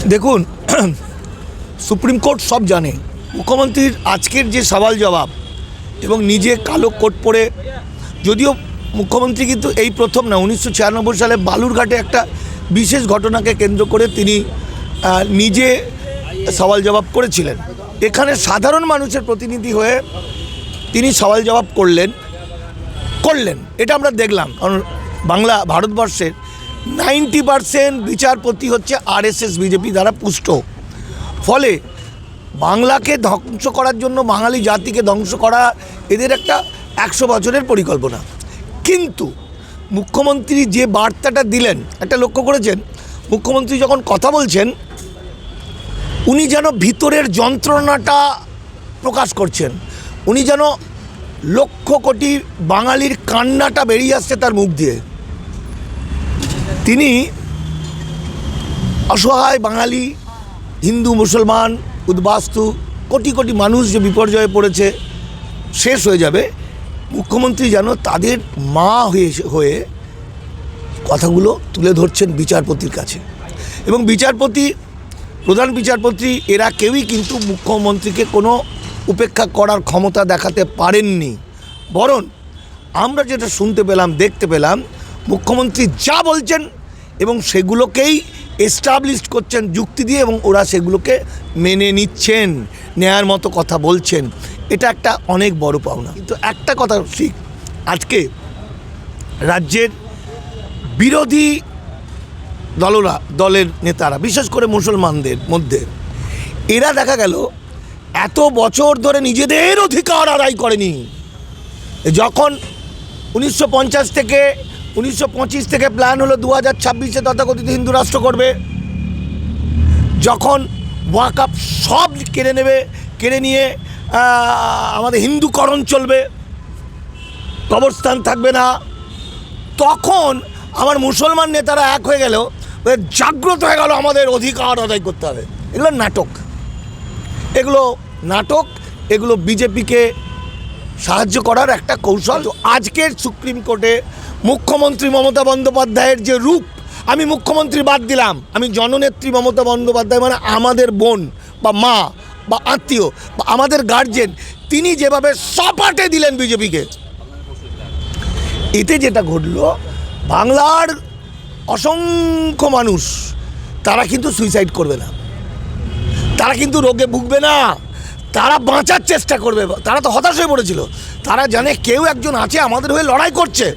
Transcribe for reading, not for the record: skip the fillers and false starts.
দেখুন, supreme court সব জানে। মুখ্যমন্ত্রীর আজকের যে সওয়াল জবাব এবং নিজে কালো কোট পরে, যদিও মুখ্যমন্ত্রী কিন্তু এই প্রথম না, 1996 সালে বালুরঘাটে একটা বিশেষ ঘটনাকে কেন্দ্র করে তিনি নিজে সওয়াল জবাব করেছিলেন। এখানে সাধারণ মানুষের প্রতিনিধি হয়ে তিনি সওয়াল জবাব করলেন। এটা আমরা দেখলাম, কারণ ভারতবর্ষের 90% বিচারপতি হচ্ছে RSS বিজেপি দ্বারা পুষ্ট। ফলে বাংলাকে ধ্বংস করার জন্য, বাঙালি জাতিকে ধ্বংস করা এদের একটা 100 বছরের পরিকল্পনা। কিন্তু মুখ্যমন্ত্রী যে বার্তাটা দিলেন, একটা লক্ষ্য করেছেন, মুখ্যমন্ত্রী যখন কথা বলছেন উনি যেন ভিতরের যন্ত্রণাটা প্রকাশ করছেন, উনি যেন লক্ষ কোটি বাঙালির কান্নাটা বেরিয়ে আসছে তার মুখ দিয়ে। তিনি অসহায় বাঙালি, হিন্দু মুসলমান, উদ্বাস্তু কোটি কোটি মানুষ যে বিপর্যয়ে পড়েছে, শেষ হয়ে যাবে, মুখ্যমন্ত্রী যেন তাদের মা হয়ে কথাগুলো তুলে ধরছেন বিচারপতির কাছে। এবং প্রধান বিচারপতি এরা কেউই কিন্তু মুখ্যমন্ত্রীকে কোনো উপেক্ষা করার ক্ষমতা দেখাতে পারেননি। বরং আমরা যেটা শুনতে পেলাম, দেখতে পেলাম, মুখ্যমন্ত্রী যা বলছেন এবং সেগুলোকেই এস্টাবলিশ করছেন যুক্তি দিয়ে, এবং ওরা সেগুলোকে মেনে নিচ্ছেন, নেয়ার মতো কথা বলছেন। এটা একটা অনেক বড় পাওনা। কিন্তু একটা কথা ঠিক, আজকে রাজ্যের বিরোধী দলের নেতারা, বিশেষ করে মুসলমানদের মধ্যে, এরা দেখা গেল এত বছর ধরে নিজেদের অধিকার আদায় করেনি। যখন 1950 থেকে 1925 থেকে প্ল্যান হলো 2026-এ তথাকথিত হিন্দু রাষ্ট্র করবে, যখন ওয়াকফ সব কেড়ে নিয়ে আমাদের হিন্দুকরণ চলবে, কবরস্থান থাকবে না, তখন আমার মুসলমান নেতারা এক হয়ে গেল, জাগ্রত হয়ে গেল আমাদের অধিকার আদায় করতে হবে। এগুলো নাটক, এগুলো বিজেপিকে সাহায্য করার একটা কৌশল। আজকের সুপ্রিম কোর্টে মুখ্যমন্ত্রী মমতা বন্দ্যোপাধ্যায়ের যে রূপ, আমি মুখ্যমন্ত্রী বাদ দিলাম, আমি জননেত্রী মমতা বন্দ্যোপাধ্যায়, মানে আমাদের বোন বা মা বা আত্মীয় বা আমাদের গার্জেন, তিনি যেভাবে সপাটে দিলেন বিজেপিকে, এতে যেটা ঘটল, বাংলার অসংখ্য মানুষ তারা কিন্তু সুইসাইড করবে না, তারা কিন্তু রোগে ভুগবে না, তারা বাঁচার চেষ্টা করবে। তারা তো হতাশ হয়ে পড়েছিল, তারা জানে কেউ একজন আছে আমাদের হয়ে লড়াই করছে।